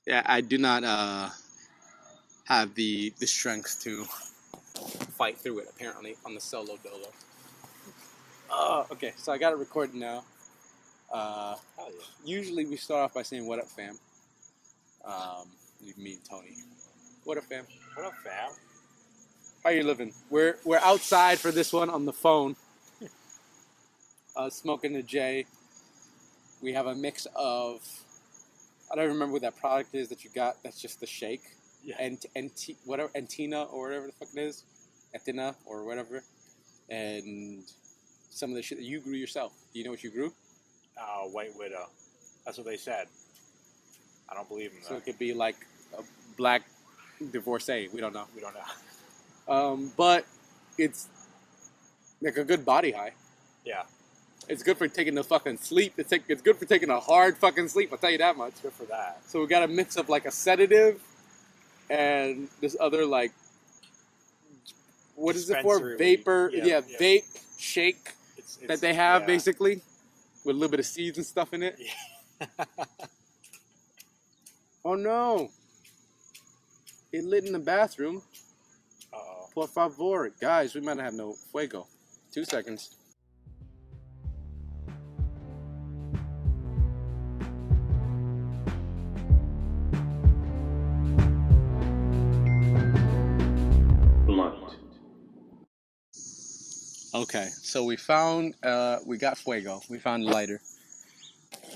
Yeah, I do not have the strength to fight through it, apparently, on the solo dolo. Okay, so I got it recorded now. Usually we start off by saying, "What up, fam?" Me and Tony. What up, fam? What up, fam? How you living? We're outside for this one on the phone. Smoking a J. We have a mix of, I don't remember what that product is that you got. That's just the shake. Yeah. Whatever, Antina or whatever the fuck it is, Antina or whatever, and some of the shit that you grew yourself. Do you know what you grew? White Widow. That's what they said. I don't believe them, though. So it could be like a black divorcee. We don't know. We don't know. But it's like a good body high. Yeah. It's good for taking the fucking sleep. It's good for taking a hard fucking sleep. I'll tell you that much. It's good for that. So we got a mix of like a sedative and this other like, what is it for? Vapor. Yeah. Vape shake that they have basically with a little bit of seeds and stuff in it. Yeah. Oh no. It lit in the bathroom. Uh-oh. Por favor. Guys, we might have no fuego. 2 seconds. Okay, so we got fuego. We found a lighter.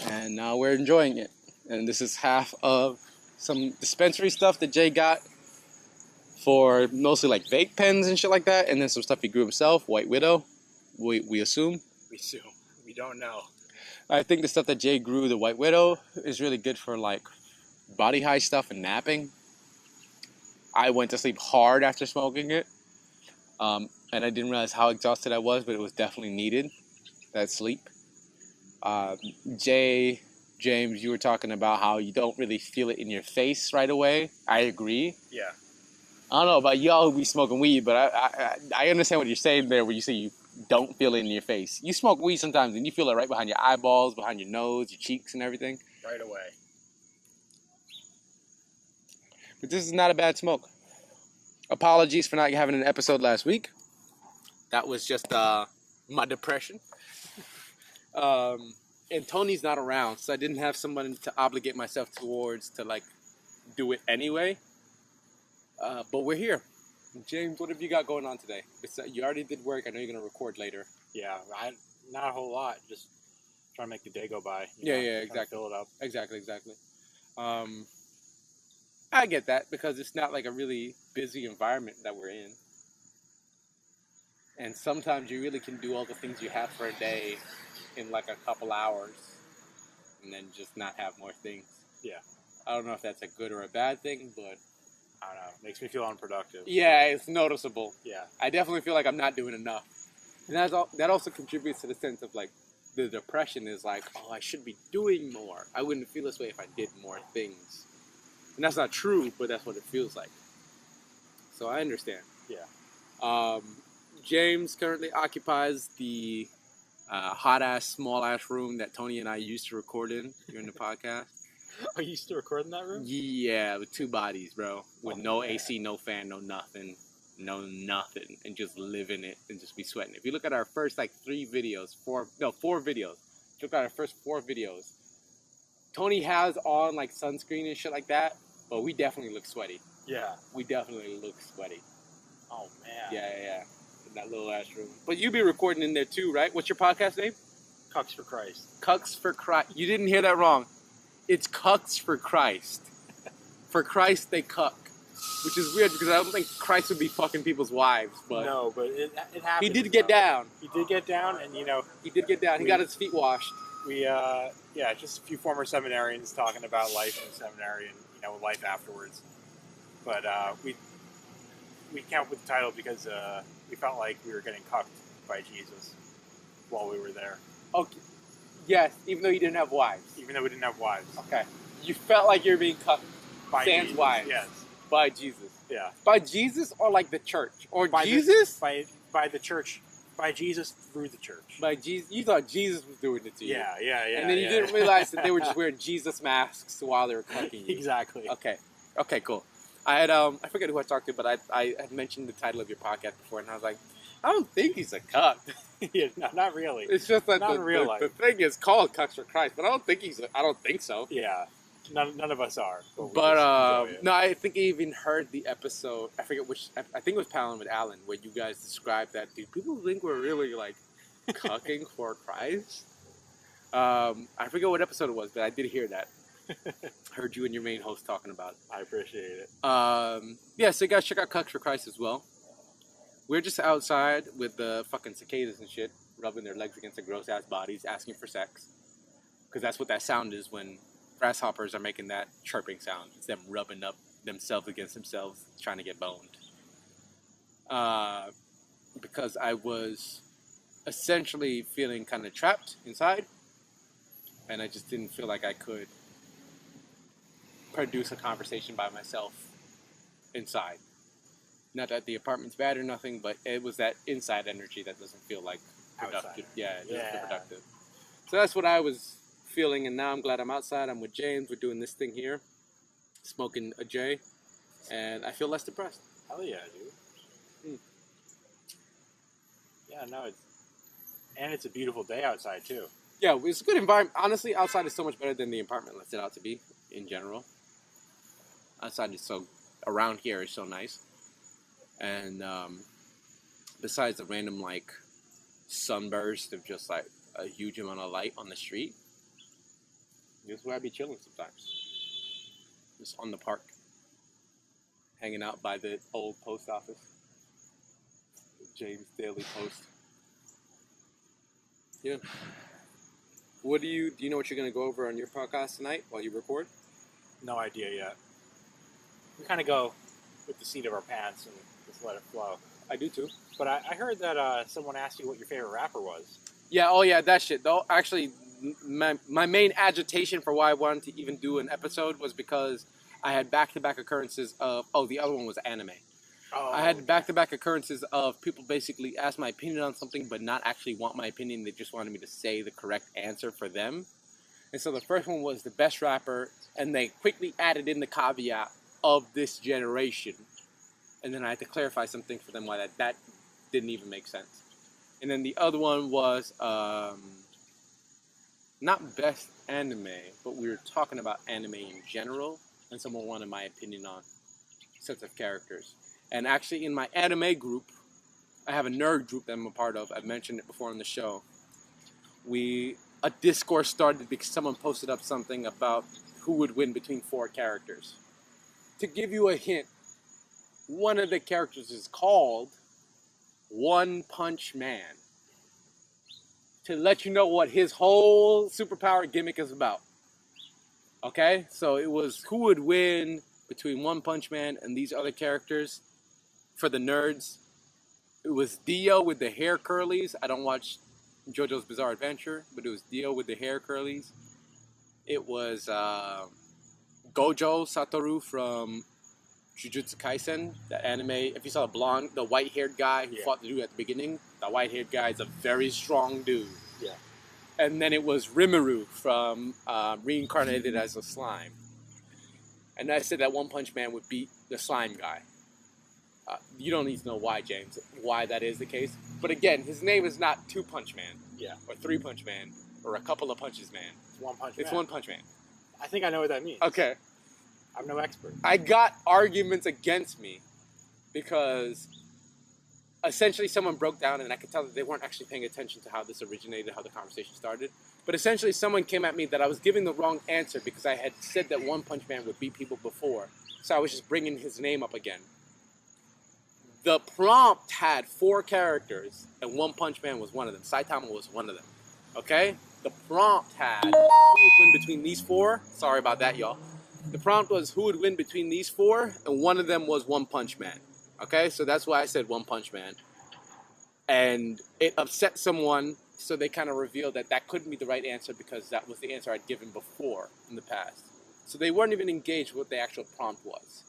And now we're enjoying it. And this is half of some dispensary stuff that Jay got for mostly like vape pens and shit like that. And then some stuff he grew himself, White Widow, we assume. We assume. We don't know. I think the stuff that Jay grew, the White Widow, is really good for like body high stuff and napping. I went to sleep hard after smoking it. And I didn't realize how exhausted I was, but it was definitely needed, that sleep. James, you were talking about how you don't really feel it in your face right away. I agree. Yeah. I don't know about y'all who be smoking weed, but I understand what you're saying there when you say you don't feel it in your face. You smoke weed sometimes and you feel it right behind your eyeballs, behind your nose, your cheeks and everything. Right away. But this is not a bad smoke. Apologies for not having an episode last week. That was just my depression. And Tony's not around, so I didn't have someone to obligate myself towards to like do it anyway. But we're here. James, what have you got going on today? You already did work. I know you're going to record later. Yeah, not a whole lot. Just trying to make the day go by. Yeah, exactly. Fill it up. Exactly. I get that because it's not like a really busy environment that we're in. And sometimes you really can do all the things you have for a day in like a couple hours and then just not have more things. Yeah. I don't know if that's a good or a bad thing, but I don't know. Makes me feel unproductive. Yeah, it's noticeable. Yeah. I definitely feel like I'm not doing enough. And that also contributes to the sense of like the depression is like, oh, I should be doing more. I wouldn't feel this way if I did more things. And that's not true, but that's what it feels like. So I understand. Yeah. James currently occupies the hot-ass, small-ass room that Tony and I used to record in during the podcast. Oh, you used to record in that room? Yeah, with 2 bodies, bro. With no AC, no fan, no nothing. And just live in it and just be sweating. If you look at our first, like, 4 videos. If you look at our first 4 videos, Tony has on, like, sunscreen and shit like that, but we definitely look sweaty. Yeah. We definitely look sweaty. Oh, man. Yeah. In that little ass room. But you be recording in there too, right? What's your podcast name? Cucks for Christ. Cucks for Christ. You didn't hear that wrong. It's Cucks for Christ. For Christ they cuck. Which is weird because I don't think Christ would be fucking people's wives. But no, but it happened. He did get down. He did get down, and he did get down. He got his feet washed. Just a few former seminarians talking about life in seminary and life afterwards. But we came up with the title because we felt like we were getting cucked by Jesus while we were there. Okay. Yes, even though you didn't have wives. Even though we didn't have wives. Okay. You felt like you were being cucked by Sam's wives. Yes. By Jesus. Yeah. By Jesus or like the church? Or by Jesus? By the church. By Jesus through the church. By Jesus, you thought Jesus was doing it to you. Yeah. And then you didn't realize that they were just wearing Jesus masks while they were cucking you. Exactly. Okay, cool. I had I forget who I talked to, but I had mentioned the title of your podcast before, and I was like, I don't think he's a cuck. Yeah, no, not really. It's just that Not in real life. the thing is called Cucks for Christ, but I don't think so. Yeah, none of us are. But no, I think I even heard the episode. I forget which. I think it was Palin with Alan, where you guys described that. Do people think we're really like cucking for Christ? I forget what episode it was, but I did hear that. Heard you and your main host talking about it. I appreciate it. Yeah, so you guys check out Cucks for Christ as well. We're just outside with the fucking cicadas and shit, rubbing their legs against their gross-ass bodies, asking for sex. Because that's what that sound is when grasshoppers are making that chirping sound. It's them rubbing up themselves against themselves, trying to get boned. Because I was essentially feeling kind of trapped inside, and I just didn't feel like I could produce a conversation by myself inside. Not that the apartment's bad or nothing, but it was that inside energy that doesn't feel like productive. Outside. Yeah, it doesn't feel productive. So that's what I was feeling, and now I'm glad I'm outside. I'm with James. We're doing this thing here, smoking a J, and I feel less depressed. Hell yeah, dude. Yeah, no, it's a beautiful day outside too. Yeah, it's a good environment. Honestly, outside is so much better than the apartment lets it out to be in general. Outside is around here is so nice. And besides the random like sunburst of just like a huge amount of light on the street, this is where I be chilling sometimes. Just on the park, hanging out by the old post office, James Daily Post. Yeah. Do you know what you're gonna go over on your podcast tonight while you record? No idea yet. We kind of go with the seat of our pants and just let it flow. I do too. But I heard that someone asked you what your favorite rapper was. Yeah, oh yeah, that shit. Though actually, my main agitation for why I wanted to even do an episode was because I had back-to-back occurrences of the other one was anime. Oh, I had back-to-back occurrences of people basically ask my opinion on something but not actually want my opinion. They just wanted me to say the correct answer for them. And so the first one was the best rapper, and they quickly added in the caveat of this generation. And then I had to clarify something for them why that didn't even make sense. And then the other one was not best anime, but we were talking about anime in general, and someone wanted my opinion on sets of characters. And actually in my anime group, I have a nerd group that I'm a part of. I've mentioned it before on the show. A discourse started because someone posted up something about who would win between 4 characters. To give you a hint, one of the characters is called One Punch Man. To let you know what his whole superpower gimmick is about. Okay? So it was who would win between One Punch Man and these other characters. For the nerds, it was Dio with the hair curlies. I don't watch JoJo's Bizarre Adventure, but it was Dio with the hair curlies. It was Gojo Satoru from Jujutsu Kaisen, the anime. If you saw the white-haired guy who fought the dude at the beginning, the white-haired guy is a very strong dude. Yeah. And then it was Rimuru from reincarnated as a slime. And I said that One Punch Man would beat the slime guy. You don't need to know why, James, why that is the case. But again, his name is not Two Punch Man. Yeah. Or Three Punch Man. Or a couple of punches man. It's One Punch Man. It's One Punch Man. I think I know what that means. Okay. I'm no expert. I got arguments against me because essentially someone broke down, and I could tell that they weren't actually paying attention to how this originated, how the conversation started. But essentially someone came at me that I was giving the wrong answer because I had said that One Punch Man would beat people before. So I was just bringing his name up again. The prompt had 4 characters, and One Punch Man was one of them. Saitama was one of them. Okay? The prompt had who would win between these 4. Sorry about that, y'all. The prompt was who would win between these 4, and one of them was One Punch Man. Okay? So that's why I said One Punch Man. And it upset someone, so they kind of revealed that couldn't be the right answer because that was the answer I'd given before in the past. So they weren't even engaged with what the actual prompt was.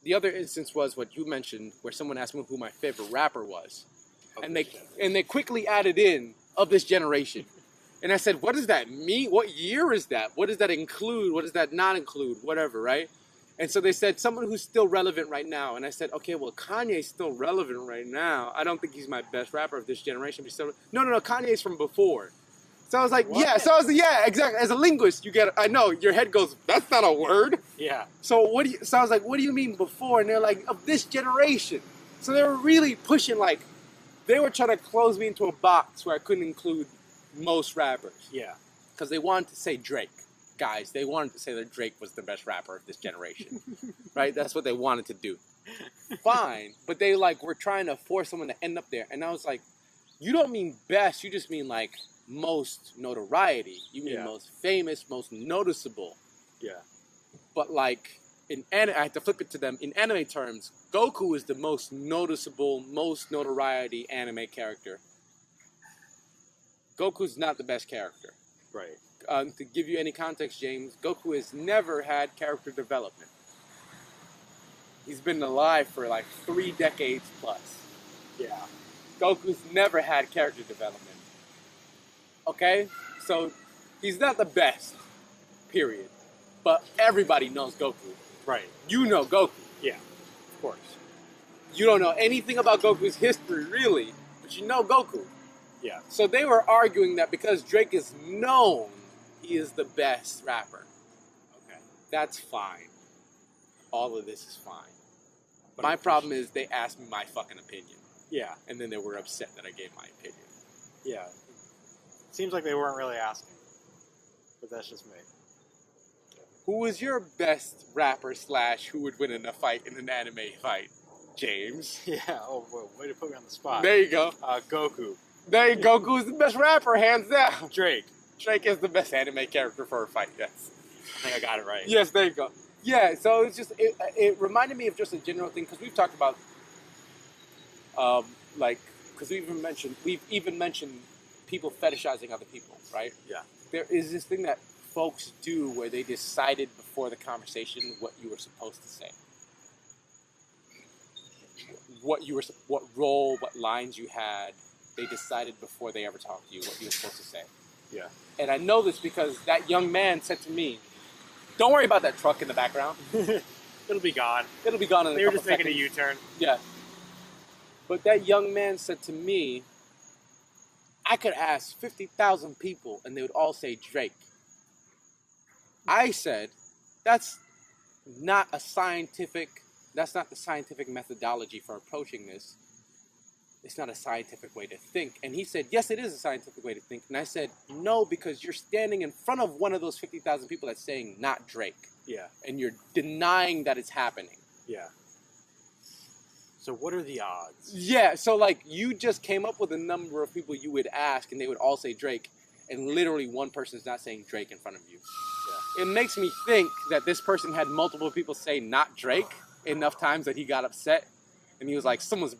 The other instance was what you mentioned, where someone asked me who my favorite rapper was. and they quickly added in of this generation. And I said, what does that mean? What year is that? What does that include? What does that not include? Whatever, right? And so they said, someone who's still relevant right now. And I said, okay, well, Kanye's still relevant right now. I don't think he's my best rapper of this generation. But still, no, Kanye's from before. So I was like, What? yeah, exactly. As a linguist, I know, your head goes, that's not a word. Yeah. So so I was like, what do you mean before? And they're like, of this generation. So they were really pushing, like, they were trying to close me into a box where I couldn't include most rappers. Yeah. Because they wanted to say Drake. Guys, they wanted to say that Drake was the best rapper of this generation. Right? That's what they wanted to do. Fine. But they, like, were trying to force someone to end up there. And I was like, you don't mean best. You just mean, like, most notoriety. You mean most famous, most noticeable. Yeah. But, like, I had to flip it to them. In anime terms, Goku is the most noticeable, most notoriety anime character. Goku's not the best character. Right. To give you any context, James, Goku has never had character development. He's been alive for like 3 decades plus. Yeah. Goku's never had character development. Okay? So, he's not the best, period. But everybody knows Goku. Right. You know Goku. Yeah. Of course. You don't know anything about Goku's history, really, but you know Goku. Yeah. So they were arguing that because Drake is known, he is the best rapper. Okay. That's fine. All of this is fine. But my problem is they asked me my fucking opinion. Yeah. And then they were upset that I gave my opinion. Yeah. Seems like they weren't really asking. But that's just me. Who was your best rapper / who would win in a fight, in an anime fight? James. Yeah. Oh, well, way to put me on the spot. There you go. Goku. There you go. Goku's the best rapper, hands down. Drake. Drake is the best anime character for a fight, yes. I think I got it right. Yes, there you go. Yeah, so it's just, it reminded me of just a general thing, because we've talked about, because we've even mentioned people fetishizing other people, right? Yeah. There is this thing that folks do where they decided before the conversation what you were supposed to say. What role, what lines you had, they decided before they ever talked to you what you were supposed to say. Yeah. And I know this because that young man said to me, don't worry about that truck in the background. It'll be gone. It'll be gone in a They were couple just making a seconds. U-turn. Yeah. But that young man said to me, I could ask 50,000 people and they would all say Drake. I said, that's not the scientific methodology for approaching this. It's not a scientific way to think. And he said, yes, it is a scientific way to think. And I said, no, because you're standing in front of one of those 50,000 people that's saying not Drake. Yeah. And you're denying that it's happening. Yeah. So what are the odds? Yeah, so like you just came up with a number of people you would ask and they would all say Drake, and literally one person's not saying Drake in front of you. Yeah. It makes me think that this person had multiple people say not Drake enough times that he got upset and he was like, someone's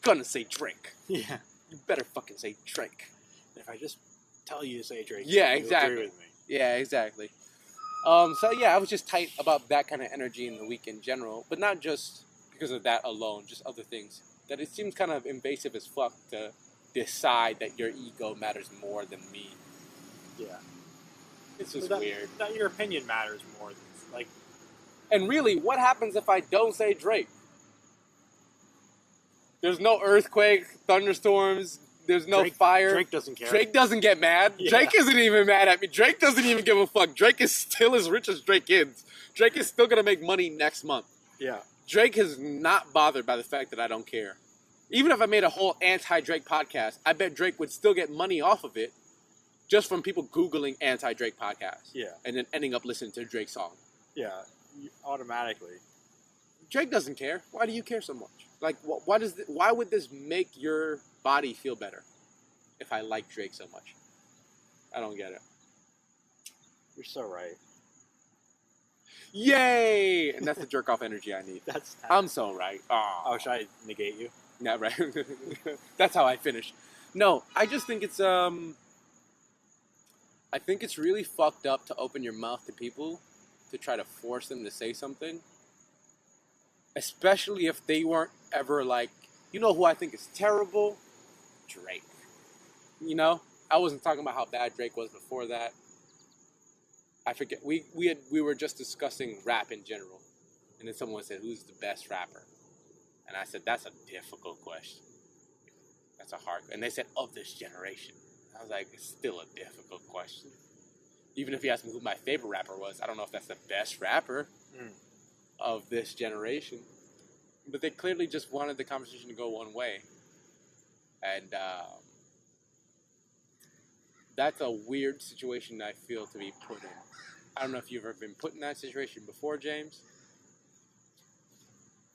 gonna say Drake. Yeah. You better fucking say Drake. If I just tell you to say Drake, yeah, you'll exactly. agree with me. Yeah, exactly. So yeah, I was just tight about that kind of energy in the week in general, but not just because of that alone, just other things. That it seems kind of invasive as fuck to decide that your ego matters more than me. Yeah. It's just that, weird. That your opinion matters more than, like... And really, what happens if I don't say Drake? There's no earthquake, thunderstorms, there's no fire. Drake doesn't care. Drake doesn't get mad. Yeah. Drake isn't even mad at me. Drake doesn't even give a fuck. Drake is still as rich as Drake is. Drake is still going to make money next month. Yeah. Drake is not bothered by the fact that I don't care. Even if I made a whole anti-Drake podcast, I bet Drake would still get money off of it just from people Googling anti-Drake podcasts. Yeah. And then ending up listening to a Drake song. Yeah. Automatically. Drake doesn't care. Why do you care so much? Like, why would this make your body feel better if I like Drake so much? I don't get it. You're so right. Yay! And that's the jerk-off energy I need. I'm so right. Oh, should I negate you? Not right. That's how I finish. No, I just think it's, I think it's really fucked up to open your mouth to people to try to force them to say something. Especially if they weren't ever like, you know who I think is terrible? Drake. You know, I wasn't talking about how bad Drake was before that. I forget. We were just discussing rap in general, and then someone said, "Who's the best rapper?" And I said, "That's a difficult question. That's a hard." And they said, "Of this generation." I was like, "It's still a difficult question. Even if you ask me who my favorite rapper was, I don't know if that's the best rapper of this generation." But they clearly just wanted the conversation to go one way, and that's a weird situation I feel to be put in. I don't know if you've ever been put in that situation before, James.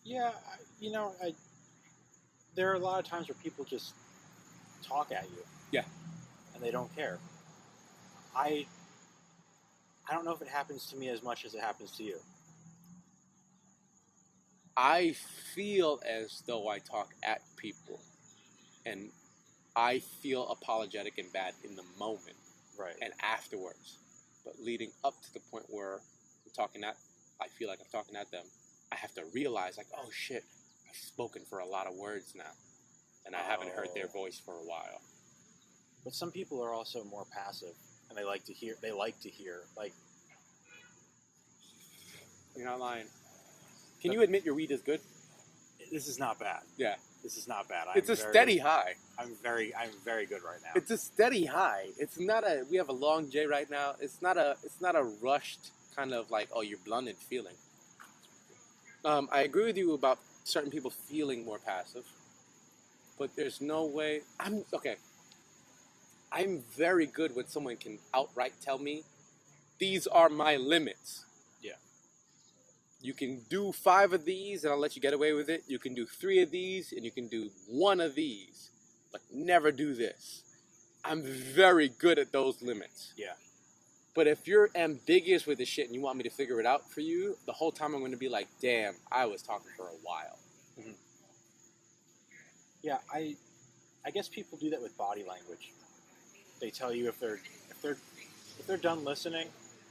Yeah, there are a lot of times where people just talk at you. Yeah. And they don't care. I don't know if it happens to me as much as it happens to you. I feel as though I talk at people, and I feel apologetic and bad in the moment, Right. and afterwards. But leading up to the point where I feel like I'm talking at them, I have to realize, like, oh shit, I've spoken for a lot of words now, and I haven't heard their voice for a while. But some people are also more passive, and they like to hear. Like, You're not lying. Can you admit your weed is good? this is not bad. Yeah. This is not bad. It's a steady high. I'm very good right now. It's a steady high. It's not a. We have a long J right now. It's not a rushed kind of like, oh, you're blunted feeling. I agree with you about certain people feeling more passive, but there's no way. I'm very good when someone can outright tell me, these are my limits. Yeah. You can do 5 of these and I'll let you get away with it. You can do 3 of these and you can do 1 of these, but never do this. I'm very good at those limits. Yeah. But if you're ambiguous with the shit and you want me to figure it out for you, the whole time I'm going to be like, damn, I was talking for a while. Mm-hmm. Yeah, I guess people do that with body language. They tell you if they're done listening,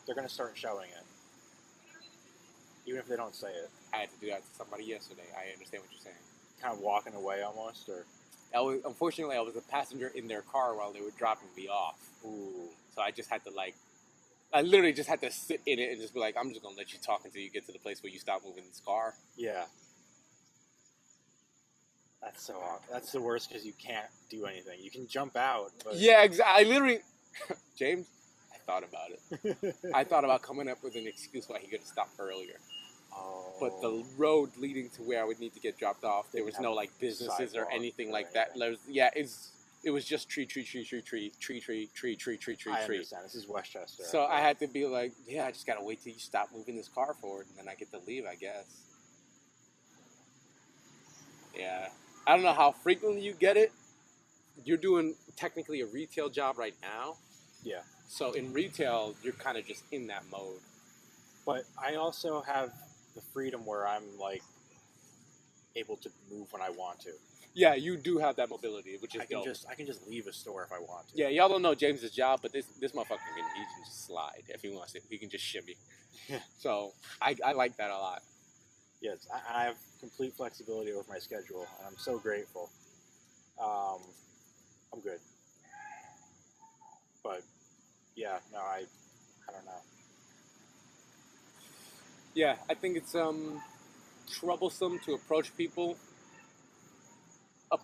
they're going to start showing it, even if they don't say it. I had to do that to somebody yesterday. I understand what you're saying. Kind of walking away almost, or unfortunately, I was a passenger in their car while they were dropping me off. Ooh. So I just had to I literally just had to sit in it and just be like, I'm just going to let you talk until you get to the place where you stop moving this car. Yeah. That's so awkward. That's the worst because you can't do anything. You can jump out. But... Yeah, exactly. I literally... James, I thought about it. I thought about coming up with an excuse why he could have stopped earlier. Oh. But the road leading to where I would need to get dropped off, there was no businesses or anything like that. It was just tree. I understand. This is Westchester. So I had to be like, yeah, I just gotta wait till you stop moving this car forward, and then I get to leave, I guess. Yeah. I don't know how frequently you get it. You're doing technically a retail job right now. Yeah. So in retail, you're kind of just in that mode. But I also have the freedom where I'm able to move when I want to. Yeah, you do have that mobility, which is dope. I can just leave a store if I want to. Yeah, y'all don't know James's job, but this motherfucker he can just slide if he wants to. He can just shimmy. So I like that a lot. Yes, I have complete flexibility over my schedule, and I'm so grateful. I'm good. But yeah, no, I don't know. Yeah, I think it's troublesome to approach people. I'm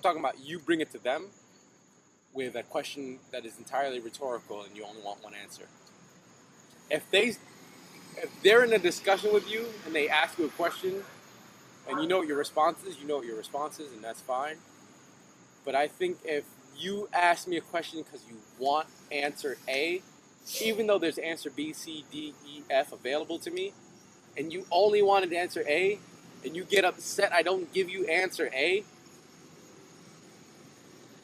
talking about you bring it to them with a question that is entirely rhetorical and you only want one answer. If they're in a discussion with you and they ask you a question and you know what your response is, and that's fine. But I think if you ask me a question because you want answer A, even though there's answer B, C, D, E, F available to me, and you only wanted answer A, and you get upset I don't give you answer A,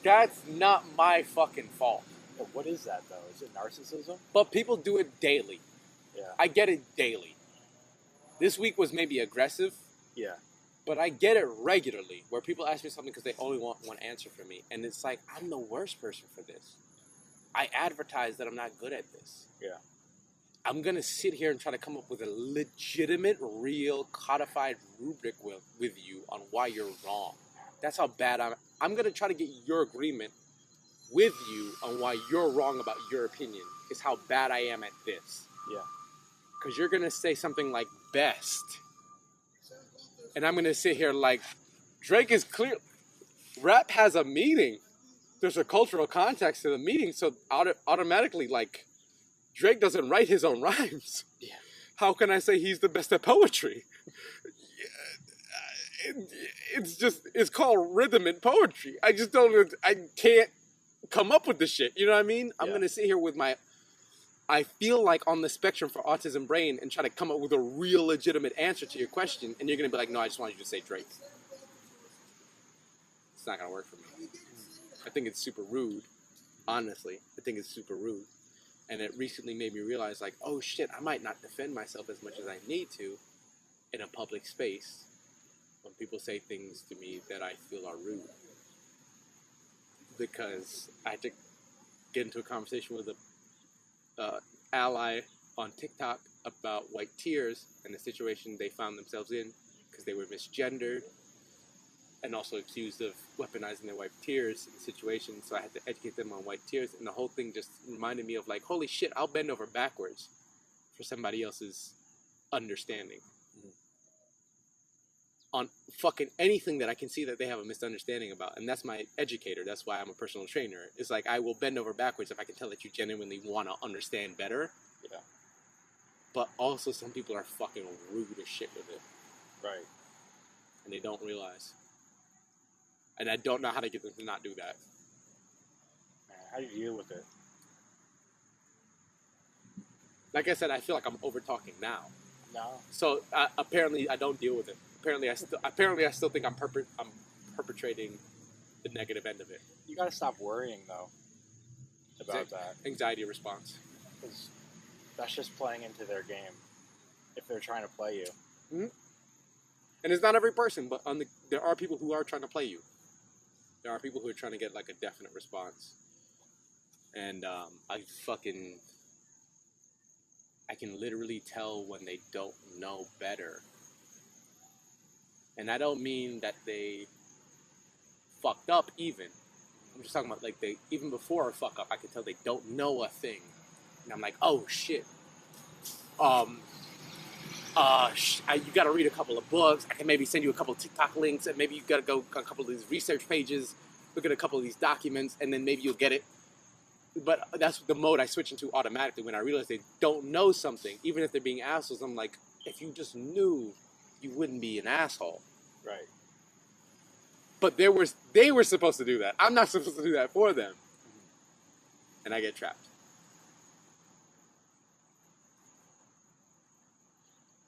that's not my fucking fault. But what is that, though? Is it narcissism? But people do it daily. Yeah. I get it daily. This week was maybe aggressive. Yeah. But I get it regularly, where people ask me something because they only want one answer from me. And it's like, I'm the worst person for this. I advertise that I'm not good at this. Yeah. I'm going to sit here and try to come up with a legitimate, real, codified rubric with you on why you're wrong. That's how bad I'm gonna try to get your agreement with you on why you're wrong about your opinion. Is how bad I am at this. Yeah. Because you're gonna say something like best, and I'm gonna sit here like Drake is clear. Rap has a meaning. There's a cultural context to the meaning, so automatically, like, Drake doesn't write his own rhymes. Yeah. How can I say he's the best at poetry? It's called rhythm and poetry. I can't come up with the shit. You know what I mean? I'm gonna sit here with I feel like on the spectrum for autism brain and try to come up with a real legitimate answer to your question, and you're gonna be like, no, I just want you to say Drake. It's not gonna work for me. I think it's super rude. Honestly, I think it's super rude. And it recently made me realize, like, oh shit, I might not defend myself as much as I need to in a public space when people say things to me that I feel are rude. Because I had to get into a conversation with a ally on TikTok about white tears and the situation they found themselves in because they were misgendered and also accused of weaponizing their white tears in the situation. So I had to educate them on white tears, and the whole thing just reminded me of like, holy shit, I'll bend over backwards for somebody else's understanding on fucking anything that I can see that they have a misunderstanding about. And that's my educator. That's why I'm a personal trainer. It's like, I will bend over backwards if I can tell that you genuinely want to understand better. Yeah. But also some people are fucking rude as shit with it. Right. And they don't realize. And I don't know how to get them to not do that. Man, how do you deal with it? Like I said, I feel like I'm over talking now. No. So apparently I don't deal with it. Apparently I still think I'm perpetrating the negative end of it. You gotta stop worrying though about that. Anxiety response. Because that's just playing into their game. If they're trying to play you. Mm-hmm. And it's not every person, but there are people who are trying to play you. There are people who are trying to get like a definite response. And I can literally tell when they don't know better. And I don't mean that they fucked up even. I'm just talking about like even before a fuck up, I can tell they don't know a thing. And I'm like, oh shit. You gotta read a couple of books. I can maybe send you a couple of TikTok links, and maybe you gotta go on a couple of these research pages, look at a couple of these documents, and then maybe you'll get it. But that's the mode I switch into automatically when I realize they don't know something. Even if they're being assholes, I'm like, if you just knew, you wouldn't be an asshole. Right. But they were supposed to do that. I'm not supposed to do that for them. And I get trapped.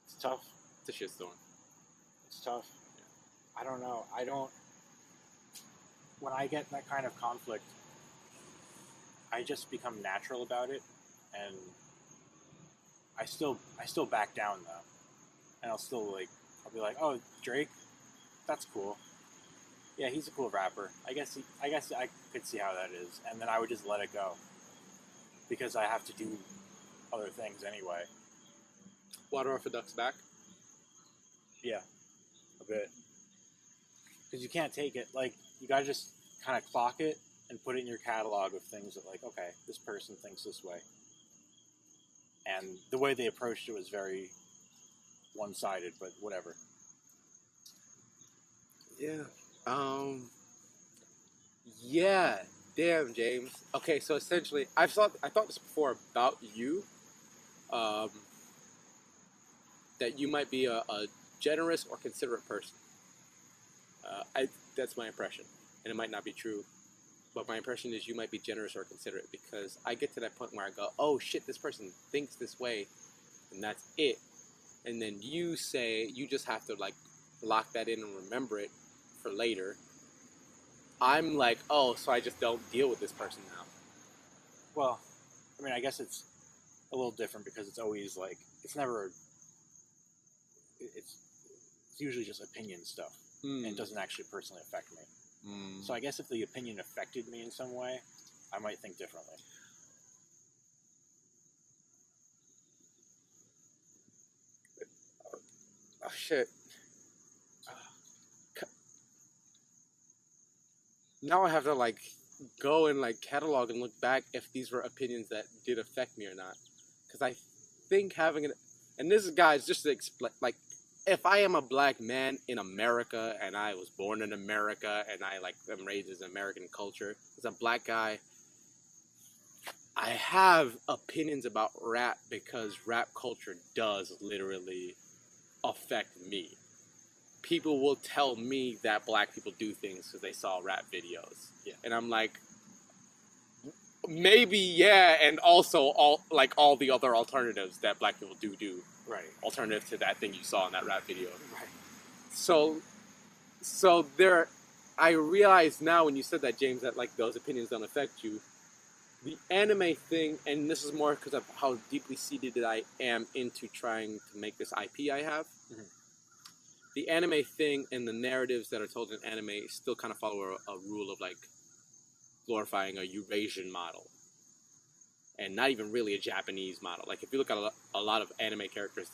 It's tough. It's a shitstorm. It's tough. Yeah. I don't know. When I get that kind of conflict, I just become natural about it, and I still back down though, and I'll be like, oh, Drake, that's cool. Yeah, he's a cool rapper. I guess I could see how that is, and then I would just let it go because I have to do other things anyway. Water off a duck's back? Yeah, a bit. Because you can't take it. Like, you gotta just kind of clock it and put it in your catalog of things that, like, okay, this person thinks this way. And the way they approached it was very one-sided, but whatever. Yeah. Yeah. Damn, James. Okay, so essentially, I thought this before about you. That you might be a generous or considerate person. That's my impression, and it might not be true, but my impression is you might be generous or considerate, because I get to that point where I go, oh shit, this person thinks this way, and that's it. And then you say you just have to like lock that in and remember it for later. I'm like, oh, so I just don't deal with this person now. Well, I mean, I guess it's a little different because it's always like, it's usually just opinion stuff. And it doesn't actually personally affect me. So I guess if the opinion affected me in some way, I might think differently. Oh shit. now I have to like go and like catalog and look back if these were opinions that did affect me or not. Because I think having an, and this is guys just to explain, like if I am a black man in America and I was born in America and I like am raised as American culture as a black guy, I have opinions about rap because rap culture does literally affect me. People will tell me that black people do things because they saw rap videos. Yeah. And I'm like, maybe, yeah, and also all the other alternatives that black people do. Right. Alternative to that thing you saw in that rap video. Right. So there, I realize now when you said that, James, that like those opinions don't affect you. The anime thing, and this is more because of how deeply seated I am into trying to make this IP I have. Mm-hmm. The anime thing and the narratives that are told in anime still kind of follow a rule of like glorifying a Eurasian model, and not even really a Japanese model. Like if you look at a lot of anime characters,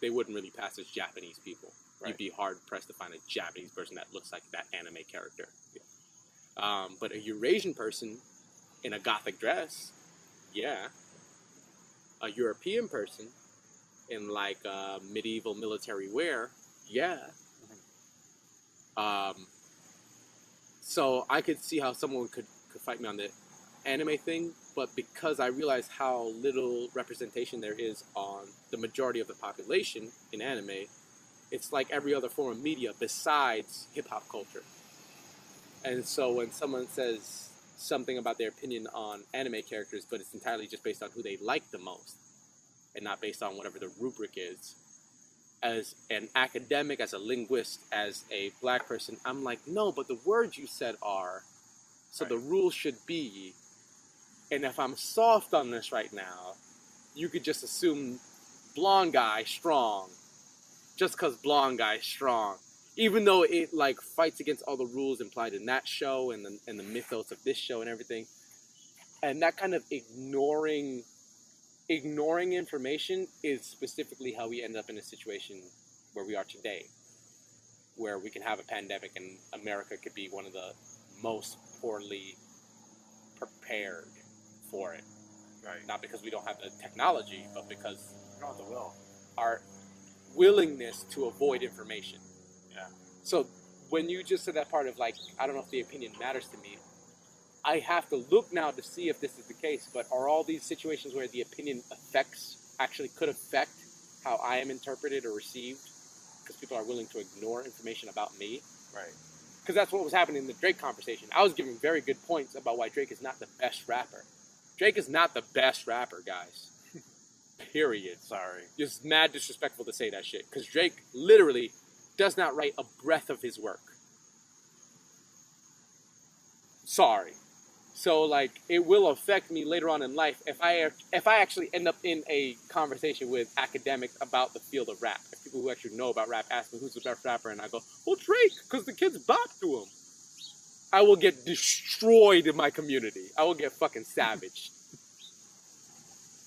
they wouldn't really pass as Japanese people. Right. You'd be hard pressed to find a Japanese person that looks like that anime character. Yeah. But a Eurasian person in a gothic dress, yeah. A European person in like medieval military wear, yeah. So I could see how someone could fight me on the anime thing, but because I realize how little representation there is on the majority of the population in anime, it's like every other form of media besides hip-hop culture. And so when someone says something about their opinion on anime characters, but it's entirely just based on who they like the most, and not based on whatever the rubric is, as an academic, as a linguist, as a black person, I'm like, no, but the words you said are, so right. The rule should be, and if I'm soft on this right now, you could just assume blonde guy strong, just because blonde guy strong, even though it like fights against all the rules implied in that show and the mythos of this show and everything, and that kind of ignoring information is specifically how we end up in a situation where we are today, where we can have a pandemic and America could be one of the most poorly prepared for it. Right. Not because we don't have the technology, but because we don't have the will. Our willingness to avoid information. Yeah. So when you just said that part of like, I don't know if the opinion matters to me, I have to look now to see if this is the case, but are all these situations where the opinion could affect how I am interpreted or received because people are willing to ignore information about me? Right. Because that's what was happening in the Drake conversation. I was giving very good points about why Drake is not the best rapper. Drake is not the best rapper, guys. Period. Sorry. Just mad disrespectful to say that shit. Because Drake literally does not write a breath of his work. Sorry. So, like, it will affect me later on in life if I actually end up in a conversation with academics about the field of rap. If people who actually know about rap ask me who's the best rapper, and I go, well, Drake, because the kids bop to him. I will get destroyed in my community. I will get fucking savaged.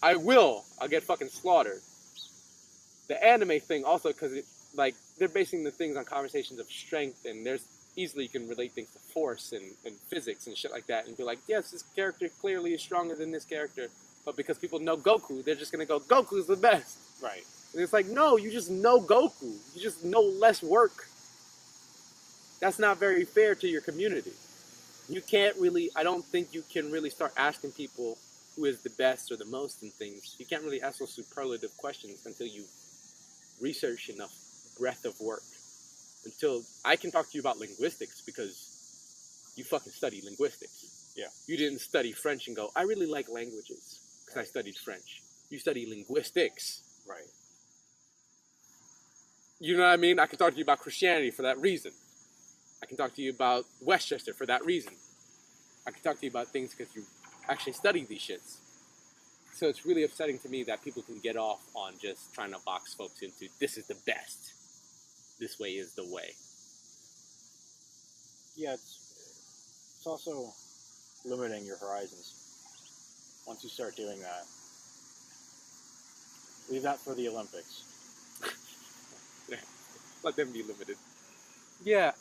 I'll get fucking slaughtered. The anime thing also, because like, they're basing the things on conversations of strength, and there's easily you can relate things to force and physics and shit like that and be like, yes, this character clearly is stronger than this character, but because people know Goku, they're just going to go, Goku's the best. Right. And it's like, no, you just know Goku. You just know less work. That's not very fair to your community. You can't really, I don't think you can really start asking people who is the best or the most in things. You can't really ask those superlative questions until you research enough breadth of work. Until I can talk to you about linguistics because you fucking study linguistics. Yeah. You didn't study French and go, I really like languages because I studied French. You study linguistics. Right. You know what I mean? I can talk to you about Christianity for that reason. I can talk to you about Westchester for that reason. I can talk to you about things because you actually study these shits. So it's really upsetting to me that people can get off on just trying to box folks into this is the best. This way is the way. Yeah, it's also limiting your horizons. Once you start doing that, leave that for the Olympics. Let them be limited. Yeah,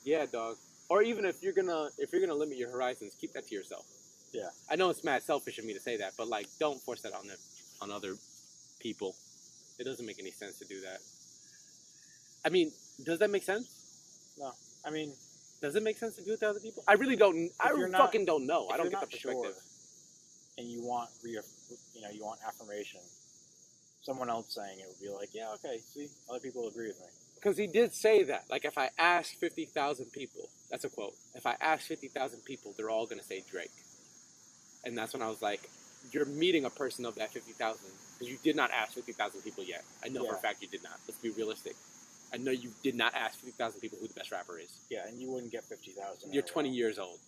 yeah, dog. Or even if you're gonna limit your horizons, keep that to yourself. Yeah. I know it's mad selfish of me to say that, but like, don't force that on other people. It doesn't make any sense to do that. I mean, does that make sense? No. I mean, does it make sense to do it to other people? I really don't. I fucking don't know. I don't get the perspective. Sure, and you want you want affirmation. Someone else saying it would be like, yeah, okay, see, other people agree with me. Because he did say that. Like, if I ask 50,000 people, that's a quote. If I ask 50,000 people, they're all gonna say Drake. And that's when I was like, you're meeting a person of that 50,000 because you did not ask 50,000 people yet. I know for a fact you did not. Let's be realistic. I know you did not ask 50,000 people who the best rapper is. Yeah, and you wouldn't get 50,000. You're 20 years old.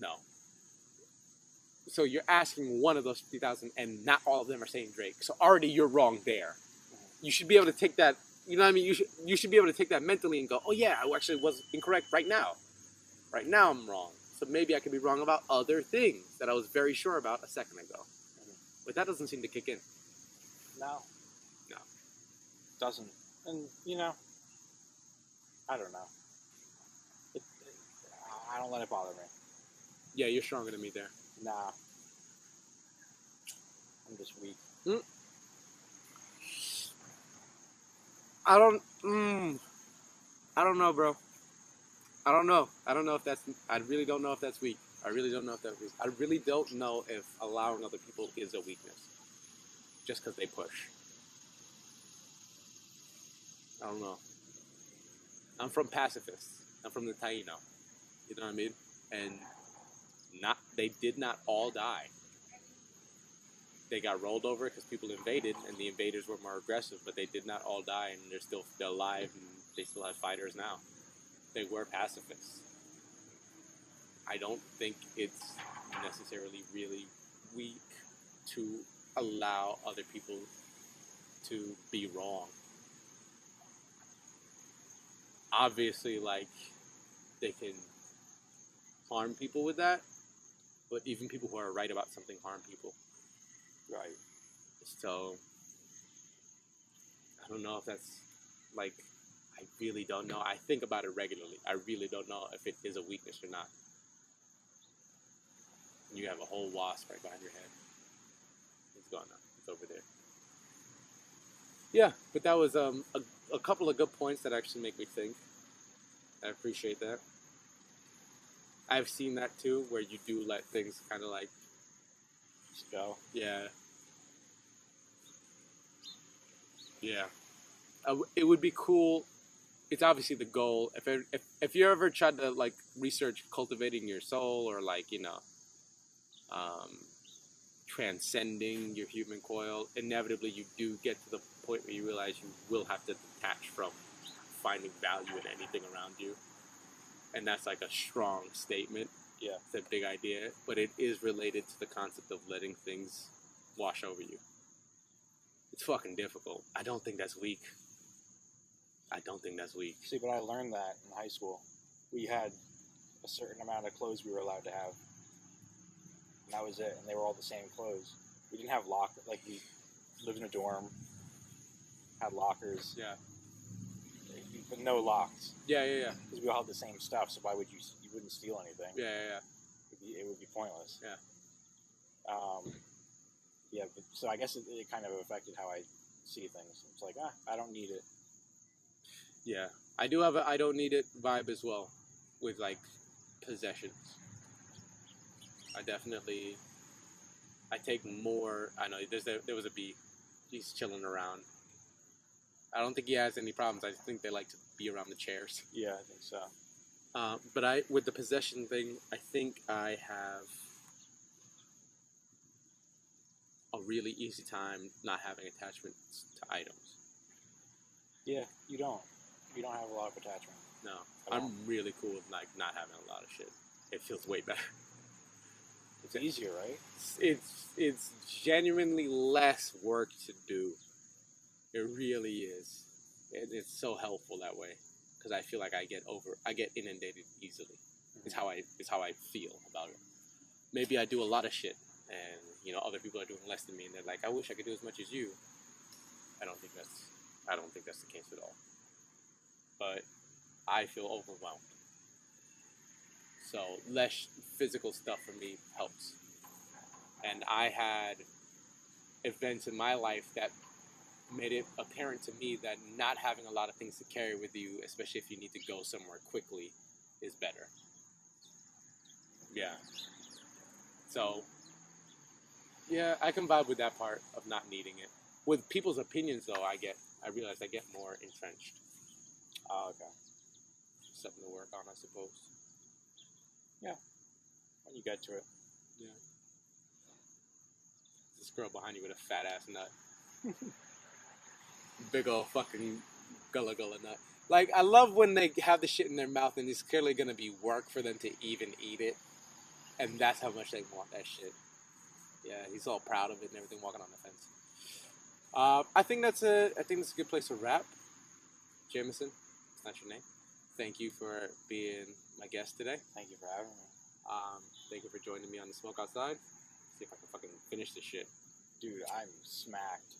No. So you're asking one of those 50,000 and not all of them are saying Drake. So already you're wrong there. You should be able to take that, you know what I mean? You should be able to take that mentally and go, oh yeah, I actually was incorrect right now. Right now I'm wrong. So maybe I could be wrong about other things that I was very sure about a second ago. But that doesn't seem to kick in. No. No. Doesn't. And, I don't know. I don't let it bother me. Yeah, you're stronger than me there. Nah. I'm just weak. I don't know, bro. I don't know if that's, I really don't know if that's weak. I really don't know if that's weak. I really don't know if allowing other people is a weakness. Just because they push. I don't know. I'm from pacifists. I'm from the Taino. You know what I mean? And they did not all die. They got rolled over because people invaded, and the invaders were more aggressive, but they did not all die, and they're alive, and they still have fighters now. They were pacifists. I don't think it's necessarily really weak to allow other people to be wrong. Obviously, like, they can harm people with that, but even people who are right about something harm people. Right. So, I don't know if that's, like, I really don't know. I think about it regularly. I really don't know if it is a weakness or not. You have a whole wasp right behind your head. It's gone now. It's over there. Yeah, but that was a couple of good points that actually make me think. I appreciate that. I've seen that too, where you do let things kind of like just go. Yeah. Yeah. It would be cool. It's obviously the goal. If you ever tried to like research cultivating your soul or like transcending your human coil, inevitably you do get to the point where you realize you will have to detach from finding value in anything around you. And that's like a strong statement. Yeah. It's a big idea, but it is related to the concept of letting things wash over you. It's fucking difficult. I don't think that's weak. See, but I learned that in high school. We had a certain amount of clothes we were allowed to have. And that was it. And they were all the same clothes. We didn't have like we lived in a dorm, had lockers. Yeah. But no locks. Yeah. Because we all had the same stuff, so why would you wouldn't steal anything. Yeah. It would be pointless. Yeah. But, so I guess it kind of affected how I see things. It's like, I don't need it. Yeah. I do have a I don't need it vibe as well with like possessions. I take more. I know there was a bee. He's chilling around. I don't think he has any problems. I think they like to be around the chairs. Yeah, I think so. But with the possession thing, I think I have a really easy time not having attachments to items. Yeah, you don't. You don't have a lot of attachment. No, I'm really cool with like not having a lot of shit. It feels way better. It's easier, right? It's genuinely less work to do. It really is. It's so helpful that way because I feel like I get inundated easily. Mm-hmm. It's how I feel about it. Maybe I do a lot of shit, and other people are doing less than me, and they're like, I wish I could do as much as you. I don't think that's the case at all. But I feel overwhelmed. So less physical stuff for me helps. And I had events in my life that made it apparent to me that not having a lot of things to carry with you, especially if you need to go somewhere quickly, is better. Yeah. So, yeah, I can vibe with that part of not needing it. With people's opinions, though, I realize I get more entrenched. Oh, okay. Something to work on, I suppose. Yeah. When you get to it. Yeah. This girl behind you with a fat ass nut. Big old fucking gullah gullah nut. Like, I love when they have the shit in their mouth and it's clearly gonna be work for them to even eat it. And that's how much they want that shit. Yeah, he's all proud of it and everything, walking on the fence. I think that's a good place to wrap. Jameson, it's not your name. Thank you for being my guest today. Thank you for having me. Thank you for joining me on the Smoke Outside. See if I can fucking finish this shit. Dude, I'm smacked.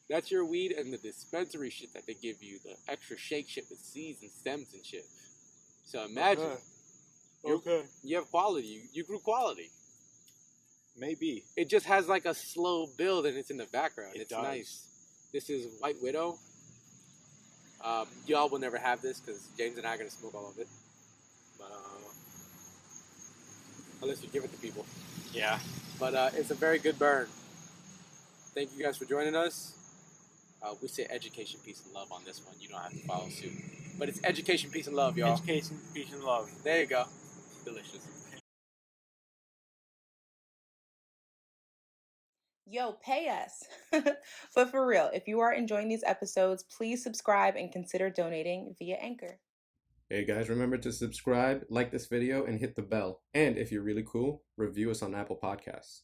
That's your weed and the dispensary shit that they give you, the extra shake shit with seeds and stems and shit. So imagine, Okay. you have quality. You grew quality. Maybe. It just has like a slow build and it's in the background. It It's does. nice. This is White Widow. Y'all will never have this because James and I are going to smoke all of it. But, unless you give it to people. Yeah. But it's a very good burn. Thank you guys for joining us. We say education, peace, and love on this one. You don't have to follow suit. But it's education, peace, and love, y'all. Education, peace, and love. There you go. Delicious. Yo, pay us. But for real, if you are enjoying these episodes, please subscribe and consider donating via Anchor. Hey guys, remember to subscribe, like this video, and hit the bell. And if you're really cool, review us on Apple Podcasts.